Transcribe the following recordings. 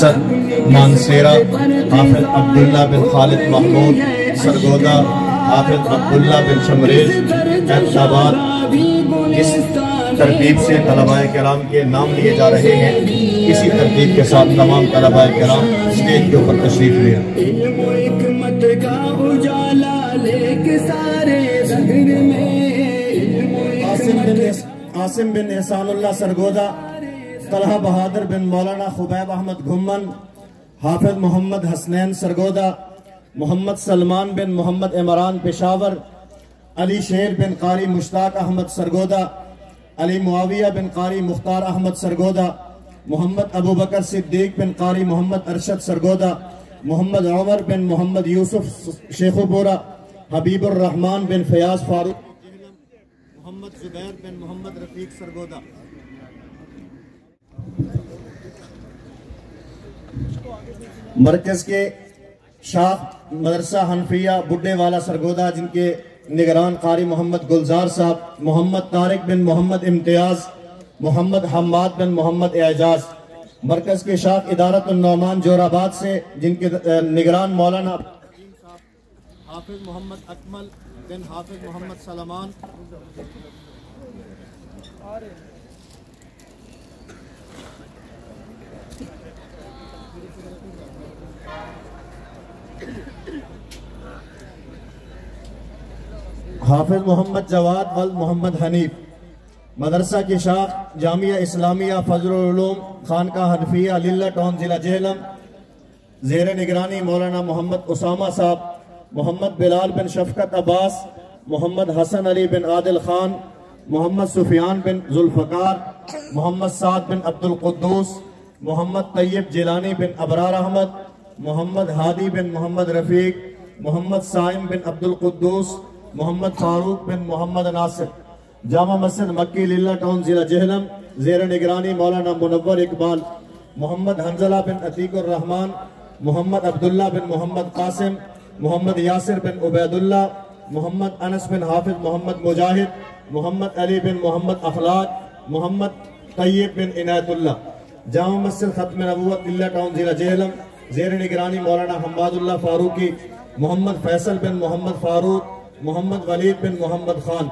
مانسیرہ حافظ عبداللہ بن خالد محمود سرگودہ، حافظ عبداللہ بن شمریز احمدآباد۔ جس ترتیب سے طلباء کرام کے نام لیے جا رہے ہیں، اسی ترتیب کے ساتھ تمام طلباء کرام اسٹیج کے اوپر تشریف لے آئیں۔ عاصم بن احسان اللہ سرگودہ، طلحہ بہادر بن مولانا خبیب احمد گھمن، حافظ محمد حسنین سرگودہ، محمد سلمان بن محمد عمران پشاور، علی شیر بن قاری مشتاق احمد سرگودہ، علی معاویہ بن قاری مختار احمد سرگودہ، محمد ابو بکر صدیق بن قاری محمد ارشد سرگودہ، محمد عمر بن محمد یوسف شیخو پورہ، حبیب الرحمن بن فیاض فاروق، محمد زبیر بن محمد رفیق سرگودہ۔ مرکز کے شاخ مدرسہ حنفیہ بڈے والا سرگودہ، جن کے نگران قاری محمد گلزار صاحب، محمد طارق بن محمد امتیاز، محمد حماد بن محمد اعجاز۔ مرکز کے شاخ ادارت النعمان جوراباد سے، جن کے نگران مولانا حافظ محمد اکمل بن حافظ محمد سلمان۔ حافظ محمد جواد ولد محمد حنیف۔ مدرسہ کی شاخ جامعہ اسلامیہ فضل العلوم خانقاہ حنفیہ للہ ٹاؤن ضلع جہلم، زیر نگرانی مولانا محمد اسامہ صاحب، محمد بلال بن شفقت عباس، محمد حسن علی بن عادل خان، محمد سفیان بن ذوالفقار، محمد سعد بن عبد القدوس، محمد طیب جیلانی بن ابرار احمد، محمد ہادی بن محمد رفیق، محمد سائم بن عبد القدوس، محمد فاروق بن محمد ناصر۔ جامع مسجد مکی للہ ٹاؤن ضلع جہلم، زیر نگرانی مولانا منور اقبال، محمد حنزلہ بن عتیق الرحمن، محمد عبداللہ بن محمد قاسم، محمد یاسر بن عبید اللہ، محمد انس بن حافظ محمد مجاہد، محمد علی بن محمد اخلاق، محمد طیب بن عنایت اللہ۔ جامع مسجد ختم نبوت للہ ٹاؤن ضلع جہلم، زیر نگرانی مولانا حماد اللہ فاروقی، محمد فیصل بن محمد فاروق، محمد ولید بن محمد خان۔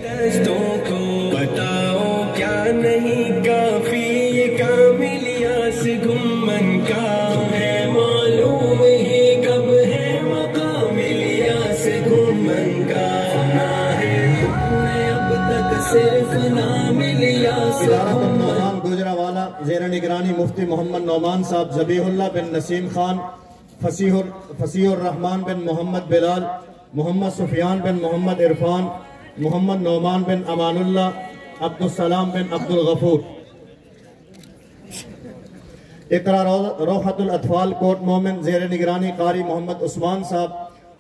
دستوں کو بتاؤ کیا نہیں کافی، یہ کاملیاس گھمن کا ہے معلوم ہی کب ہے مقام الیاس گھمن کا، اب تک صرف نام الیاس گھمن۔ گجرانوالہ، زیر نگرانی مفتی محمد نعمان صاحب، ذبیح اللہ بن نسیم خان، فصیح الرحمن بن محمد بلال، محمد سفیان بن محمد عرفان، محمد نعمان بن امان اللہ، عبدالسلام بن عبد الغفور۔ اقرا روحت الاطفال کوٹ مومن، زیر نگرانی قاری محمد عثمان صاحب،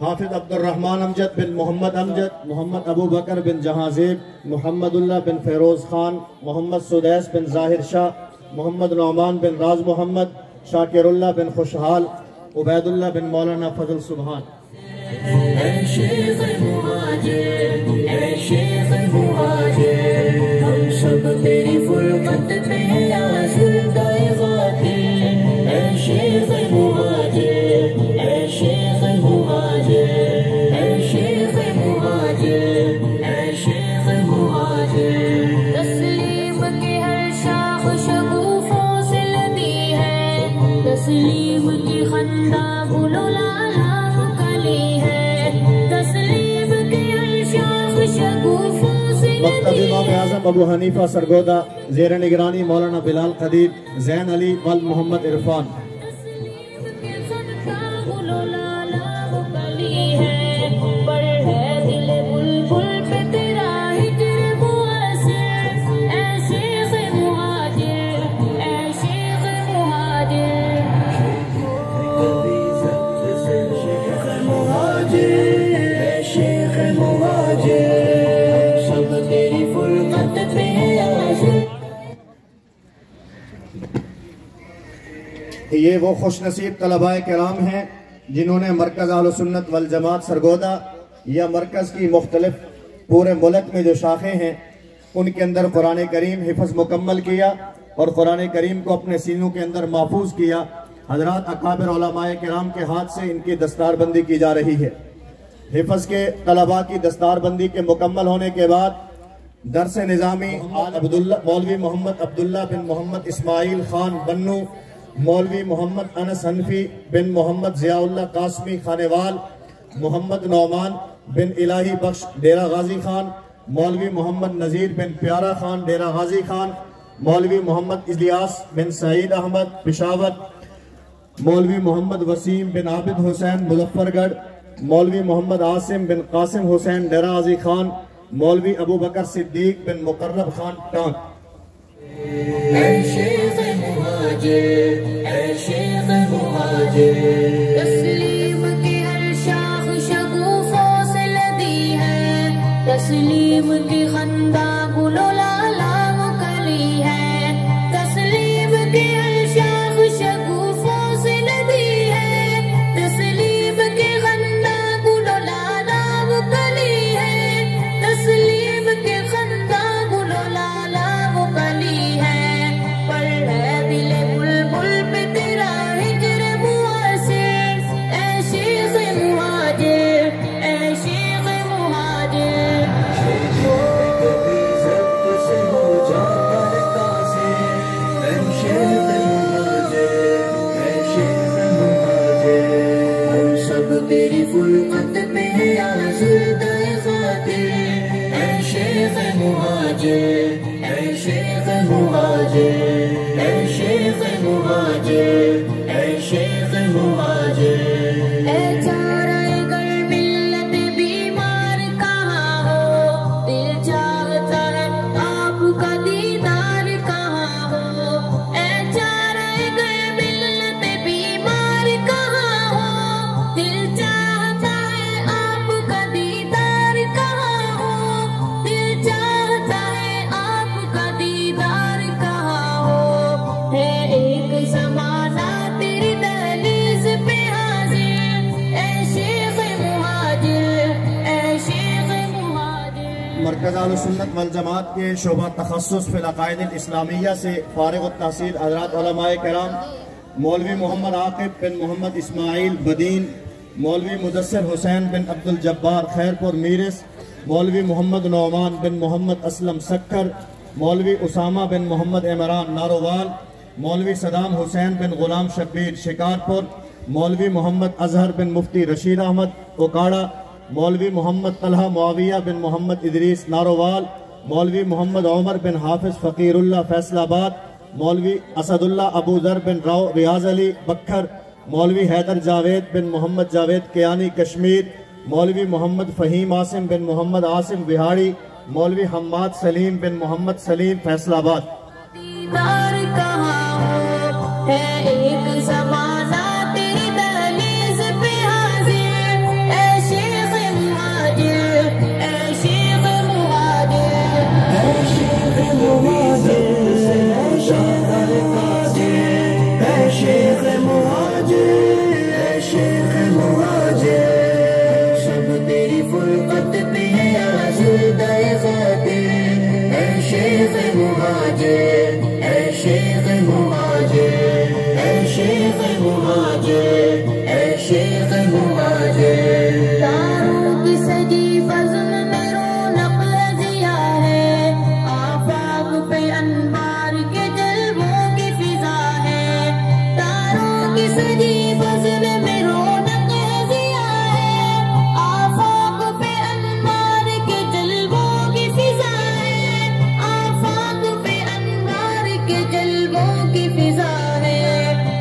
حافظ عبد الرحمن امجد بن محمد امجد، محمد ابو بکر بن جہازیب، محمد اللہ بن فیروز خان، محمد سدیس بن ظاہر شاہ، محمد نعمان بن راز محمد، شاکر اللہ بن خوشحال، عبید اللہ بن مولانا فضل سبحان۔ اے شیخ مہاجر، اے شیخ مہاجر، ہم سب تیری فرقت پہ آزردۂ خاطر۔ اے شیخ مہاجر، اے شیخ مہاجر، اے شیخ مہاجر، اے شیخ مہاجر۔ تسلیم کی ہر شاخ شگوفوں سے لدی ہے، تسلیم کی خندہ گلو لالا مکتب امام اعظم ابو حنیفہ سرگودہ، زیر نگرانی مولانا بلال قدیر، زین علی ولد محمد عرفان۔ یہ وہ خوش نصیب طلباء کرام ہیں جنہوں نے مرکز اہل سنت والجماعت سرگودہ یا مرکز کی مختلف پورے ملک میں جو شاخیں ہیں ان کے اندر قرآن کریم حفظ مکمل کیا اور قرآن کریم کو اپنے سینوں کے اندر محفوظ کیا۔ حضرات اکابر علماء کرام کے ہاتھ سے ان کی دستار بندی کی جا رہی ہے۔ حفظ کے طلباء کی دستار بندی کے مکمل ہونے کے بعد درس نظامی مولوی محمد عبداللہ بن محمد اسماعیل خان بنو، مولوی محمد انس حنفی بن محمد ضیاء اللہ قاسمی خانیوال، محمد نعمان بن الہی بخش ڈیرہ غازی خان، مولوی محمد نذیر بن پیارا خان ڈیرہ غازی خان، مولوی محمد الیاس بن سعید احمد پشاور، مولوی محمد وسیم بن عابد حسین مظفر گڑھ، مولوی محمد عاصم بن قاسم حسین ڈیرہ غازی خان، مولوی ابو بکر صدیق بن مقرب خان ٹانک۔ اے شیخ مہاجر، اے شیخ مہاجر، تسلیم کی ہر شاخ شگوفوں سے لدی ہے، تسلیم کی خندہ گلو لالا وہ کلی ہے، تسلیم کی ہر شاخ شگوفوں سے لدی ہے، تسلیم کی خندہ گلو لالا وہ کلی ہے، تسلیم کی خندہ گلو لالا وہ کلی ہے، پر ہے دل بلبل پہ تیرا ہجر مؤثر، اے شیخ مہاجر، اے شیخ مہاجر، کبھی ضبط سے ہو جاتا ہے قاصر، اے شیخ مہاجر، اے شیخ مہاجر، ہم سب تیری فرقت پہ ہیں آزردہ خاطر، اے شیخ مہاجر، اے شیخ مہاجر، اے شیخ مہاجر، اے شیخ مہاجر، اے چارہ گر ملت بیمار کہاں ہو، دل چاہتا ہے آپ کا دیدار کہاں ہو، اے چارہ گر ملت بیمار کہاں ہو، دل چاہتا ہے آپ کا دیدار کہاں ہو، دل چاہتا ہے آپ کا دیدار کہاں ہو، ہے ایک زمانہ تیری دہلیز پہ حاضر، اے شیخ مہاجر، اے شیخ مہاجر۔ مرکز اہل سنت والجماعت کے شعبہ تخصص فی العقائد الاسلامیہ سے فارغ التحصیل حضرات علماء کرام مولوی محمد عاقب بن محمد اسماعیل بدین، مولوی مدثر حسین بن عبد الجبار خیرپور میرس، مولوی محمد نعمان بن محمد اسلم سکر، مولوی اسامہ بن محمد عمران نارووال، مولوی صدام حسین بن غلام شبیر شکارپور، مولوی محمد اظہر بن مفتی رشید احمد اوکاڑا، مولوی محمد طلحہ معاویہ بن محمد ادریس نارووال، مولوی محمد عمر بن حافظ فقیر اللہ فیصل آباد، مولوی اسد اللہ ابو ذر بن راؤ ریاض علی بکھر، مولوی حیدر جاوید بن محمد جاوید کیانی کشمیر، مولوی محمد فہیم عاصم بن محمد عاصم بہاڑی، مولوی حماد سلیم بن محمد سلیم فیصل آباد۔ دیدار کہاں ہو، ہے ایک زمانہ تیری دہلیز پہ حاضر، اے شیخ مہاجر، اے شیخ مہاجر، اے شیخ مہاجر، اے شیخ مہاجر، اے شیخ مہاجر، اے شیخ مہاجر، سب تیری فرقت پہ ہیں آزردہ خاطر، اے شیخ مہاجر، اے شیخ مہاجر، اے شیخ مہاجر، اے شیخ مہاجر، تاروں کی سجی بزم میں رونق ضیا ہے، آفاق پہ انوار کے جلووں کی فضا ہے، تاروں کی سجی بزم میں رونق ضیا ہے، آفاق پہ انوار کے جلووں کی فضا ہے، آفاق پہ انوار کے جلووں کی فضا ہے،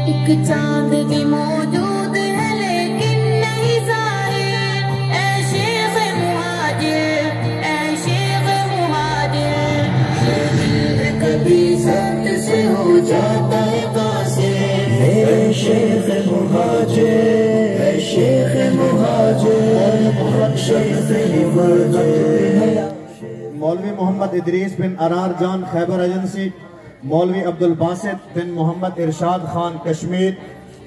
ایک چاند بھی موجود ہے لیکن نہیں ظاہر، اے شیخ مہاجر، اے شیخ مہاجر، یہ دل کبھی ذات سے ہو جاتا ہے قاصر، اے شیخ مہاجر، اے شیخ مہاجر، شیخ مہاجر۔ مولوی محمد ادریس بن ارار جان خیبر ایجنسی، مولوی عبد الباسط بن محمد ارشاد خان کشمیر،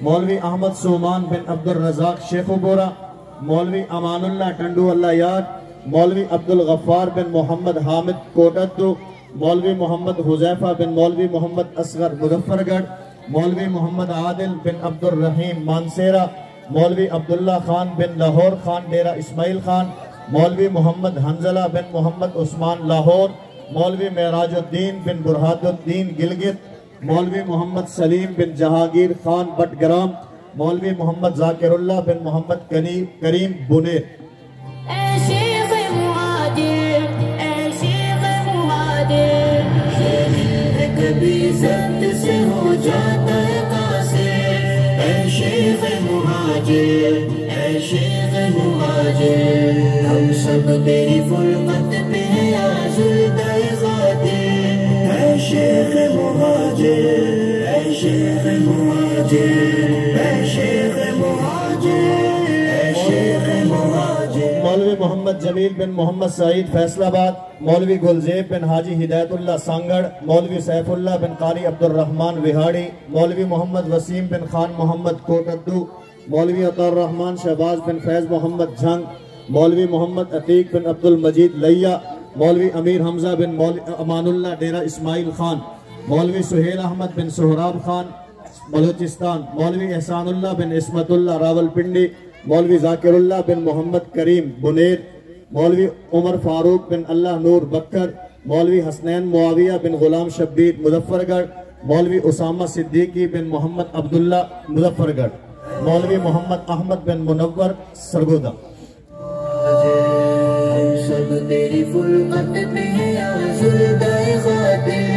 مولوی احمد سومان بن عبد الرزاق شیخ بورا، مولوی امان اللہ ٹنڈو اللہ یار، مولوی عبد الغفار بن محمد حامد کوٹتو، مولوی محمد حذیفہ بن مولوی محمد اصغر مظفر گڑھ، مولوی محمد عادل بن عبد الرحیم مانسیرہ، مولوی عبداللہ خان بن لاہور خان ڈیرہ اسماعیل خان، مولوی محمد حنزلہ بن محمد عثمان لاہور، مولوی معراج الدین بن برہاد الدین گلگت، مولوی محمد سلیم بن جہانگیر خان بٹگرام، مولوی محمد ذاکر اللہ بن محمد کریم بنیر۔ اے شیخ مہاجر، اے شیخ مہاجر، یہ کبھی زد سے ہو جاتا ہے قاصر۔ اے شیخ مہاجر، اے شیخ مہاجر، ہم سب تیری فرقت پہ ہیں آزردہ خاطر۔ اے شیخ مہاجر، اے شیخ مہاجر، اے شیخ مہاجر، اے شیخ مہاجر۔ مولوی محمد جمیل بن محمد سعید فیصل آباد، مولوی گلزیب بن حاجی ہدایت اللہ سانگڑ، مولوی سیف اللہ بن قاری عبد الرحمن وہاڑی، مولوی محمد وسیم بن خان محمد کوٹدو، مولوی عطا الرحمن شہباز بن فیض محمد جھنگ، مولوی محمد عتیق بن عبد المجید لیا، مولوی امیر حمزہ بن امان اللہ ڈیرہ اسماعیل خان، مولوی سہیل احمد بن سہراب خان بلوچستان، مولوی احسان اللہ بن عصمت اللہ راول پنڈی، مولوی ذاکر اللہ بن محمد کریم بنیر، مولوی عمر فاروق بن اللہ نور بکر، مولوی حسنین معاویہ بن غلام شبیر مظفر گڑھ، مولوی اسامہ صدیقی بن محمد عبداللہ مظفر گڑھ، مولوی محمد احمد بن منور سرگودہ۔ ہم سب تیری فرقت پہ ہیں آزردہ خاطر۔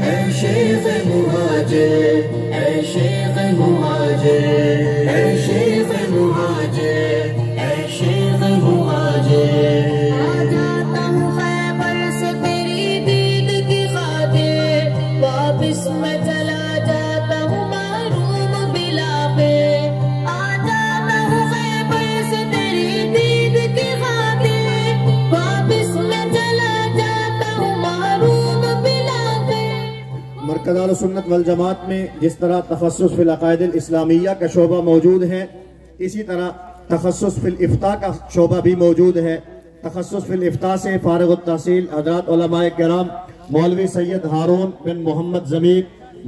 اے شیخ مہاجر، اے شیخ مہاجر، اے شیخ مہاجر، اے شیخ مہاجر۔ آ جاتا ہوں خیبر سے تیری دید کی خاطر، واپس میں چلا جاتا ہوں محروم بلا پہ۔ آ جاتا ہوں خیبر سے تیری دید کی خاطر، واپس میں چلا جاتا ہوں محروم بلا پہ۔ مرکز اہل سنت والجماعت میں جس طرح تخصص فی العقائد الاسلامیہ کا شعبہ موجود ہے، اسی طرح تخصص فی الافتاء کا شعبہ بھی موجود ہے۔ تخصص فی الافتاء سے فارغ التحصیل حضرات علماء کرام مولوی سید ہارون بن محمد ضمیر،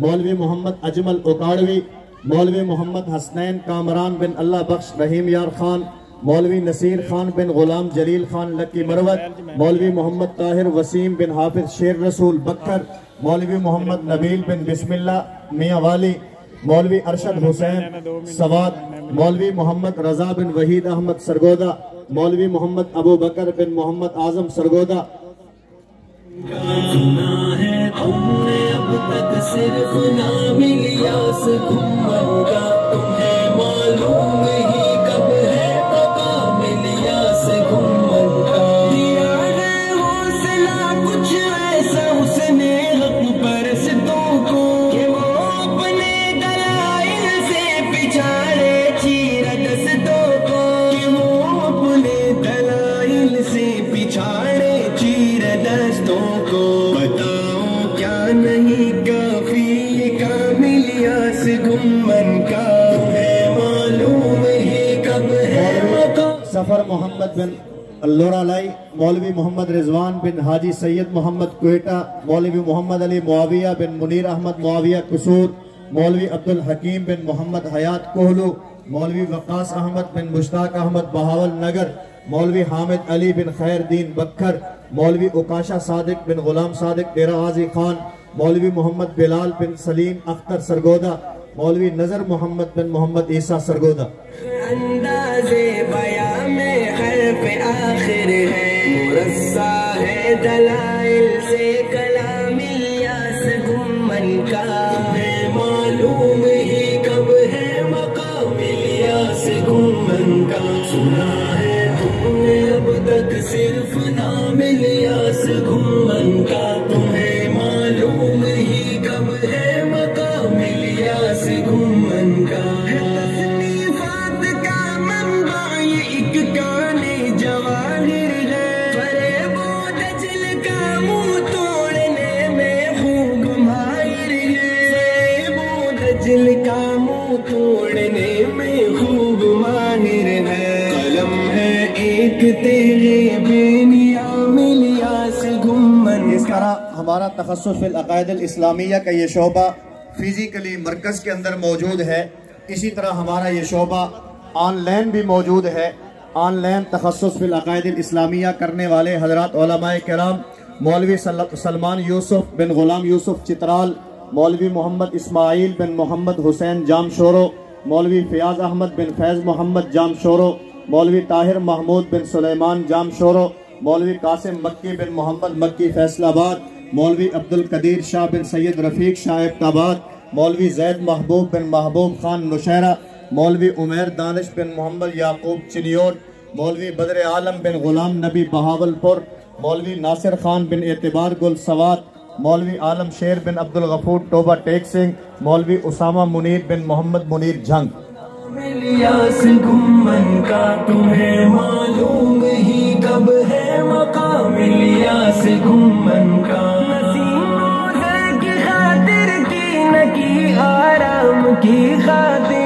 مولوی محمد اجمل اکاڑوی، مولوی محمد حسنین کامران بن اللہ بخش رحیم یار خان، مولوی نصیر خان بن غلام جلیل خان لکی مروت، مولوی محمد طاہر وسیم بن حافظ شیر رسول بکر، مولوی محمد نبیل بن بسم اللہ میاں والی، مولوی ارشد حسین سواد، مولوی محمد رضا بن وحید احمد سرگودہ، مولوی محمد ابو بکر بن محمد اعظم سرگودہ۔ سنا ہے تم نے اب تک صرف نام الیاس گھمن کا، تمہیں معلوم ہی کب ہے مقام الیاس گھمن کا۔ دیا ہے حوصلہ کچھ ایسا اس نے حق پرستوں کو، کہ وہ اپنے دلائل سے پچھاڑے چیر دستوں کو، کہ وہ اپنے دلائل سے پچھاڑے چیر دستوں کو۔ بتاؤ کیا نہیں کافی یہ کام الیاس گھمن کا، تمہیں معلوم ہی کب ہے مقام۔ سفر محمد بن اللورالائی، مولوی محمد رضوان بن حاجی سید محمد کوئٹہ، مولوی محمد علی معاویہ بن منیر احمد معاویہ قصور، مولوی عبدالحکیم بن محمد حیات کوہلو، مولوی وقاص احمد بن مشتاق احمد بہاول نگر، مولوی حامد علی بن خیر دین بکھر، مولوی اکاشا صادق بن غلام صادق ڈیرہ غازی خان، مولوی محمد بلال بن سلیم اختر سرگودہ، مولوی نظر محمد بن محمد عیسیٰ سرگودہ۔ انداز بیاں میں حرف آخر ہے، مرصع ہے دلائل سے کلام الیاس گھمن کا، تمہیں معلوم ہی کب ہے مقام الیاس گھمن کا۔ سنا ہے تم نے اب تک صرف نام الیاس گھمن کا، تمہیں معلوم ہی کب ہے مقام الیاس گھمن کا۔ تصنیفات کا منبع یہ ایک کانے جواہر ہے، فریب و دجل کا منہ توڑنے میں خوب ماہر ہے، فریب و دجل کا منہ توڑنے میں خوب ماہر ہے۔ قلم ہے ایک تیرے بے نیام الیاس گھمن۔ اس طرح ہمارا تخصص فی العقائد الاسلامیہ کا یہ شعبہ فزیکلی مرکز کے اندر موجود ہے، اسی طرح ہمارا یہ شعبہ آن لائن بھی موجود ہے۔ آن لائن تخصص فی العقائد الاسلامیہ کرنے والے حضرات علماء کرام مولوی سلمان یوسف بن غلام یوسف چترال، مولوی محمد اسماعیل بن محمد حسین جام شورو، مولوی فیاض احمد بن فیض محمد جام شورو، مولوی طاہر محمود بن سلیمان جام شورو، مولوی قاسم مکی بن محمد مکی فیصل آباد، مولوی عبدالقدیر شاہ بن سید رفیق شاہ ابتاباد، مولوی زید محبوب بن محبوب خان نشیرہ، مولوی عمیر دانش بن محمد یعقوب چنیوٹ، مولوی بدر عالم بن غلام نبی بہاول پور، مولوی ناصر خان بن اعتبار گل سوات، مولوی عالم شیر بن عبدالغفور ٹوبہ ٹیک سنگھ، مولوی اسامہ منیر بن محمد منیر جھنگ۔ الیاس گمن کا تمہیں معلوم ہی کب ہے مقام الیاس گمن کا، نسیم کی خاطر کی نکی آرام کی خاطر،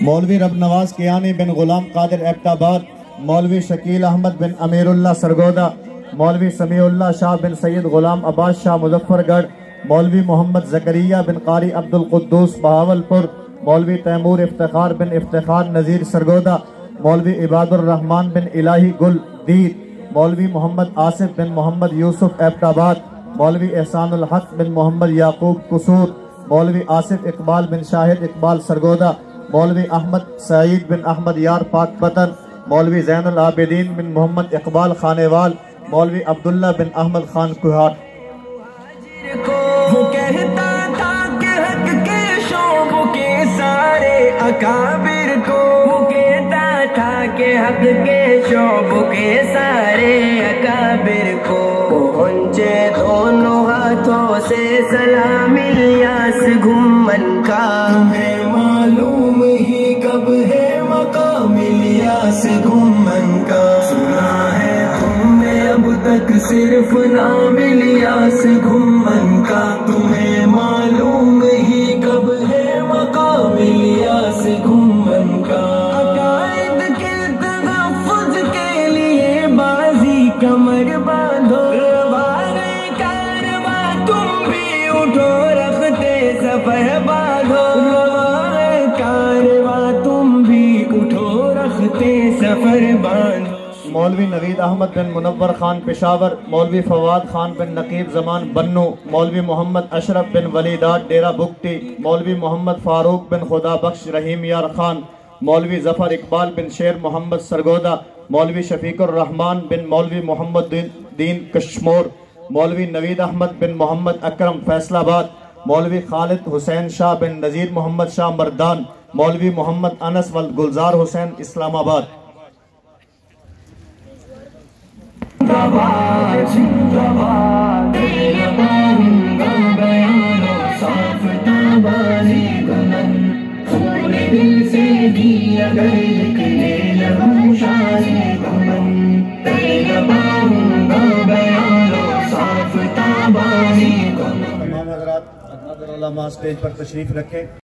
مولوی رب نواز کیانی بن غلام قادر ابتاباد، مولوی شکیل احمد بن امیر اللہ سرگودا، مولوی سمیع اللہ شاہ بن سید غلام عباس شاہ مظفر گڑھ، مولوی محمد زکریہ بن قاری عبد القدوس بہاول پور، مولوی تیمور افتخار بن افتخار نذیر سرگودا، مولوی عباد الرحمن بن الہی گل دید، مولوی محمد آصف بن محمد یوسف ابتاباد، مولوی احسان الحق بن محمد یعقوب قصور، مولوی آصف اقبال بن شاہد اقبال سرگودا، مولوی احمد سعید بن احمد یار پاک پتن، مولوی زین العابدین بن محمد اقبال خانیوال، مولوی عبداللہ بن احمد خان کوہاٹ۔ وہ کہتا تھا کہ حق کے شعب کے سارے اکابر کو، وہ کہتا تھا کہ حق کے شعب کے سارے اکابر کو، پہنچے دونوں ہاتھوں سے سلام الیاس گمن کا، تمہیں معلوم ہی کب ہے مقام الیاس گمن کا، سنا ہے تم نے اب تک صرف نام الیاس گمن کا، تمہیں معلوم ہی کب ہے مقام الیاس گمن کا، عقائد کے تحفظ کے لیے بازی کمر باندھو، روائے کارواں تم بھی اٹھو رختے سفر باندھو، روائے کارواں تم بھی اٹھو رختے سفر باندھو۔ مولوی نوید احمد بن منور خان پشاور، مولوی فواد خان بن نقیب زمان بنو، مولوی محمد اشرف بن ولیدات ڈیرہ بگٹی، مولوی محمد فاروق بن خدا بخش رحیم یار خان، مولوی ظفر اقبال بن شیر محمد سرگودا، مولوی شفیق الرحمان بن مولوی محمد دین کشمور، مولوی نوید احمد بن محمد اکرم فیصل آباد، مولوی خالد حسین شاہ بن نذیر محمد شاہ مردان، مولوی محمد انس والگلزار حسین اسلام آباد۔ تمام حضرات علماء اسٹیج پر تشریف رکھیں۔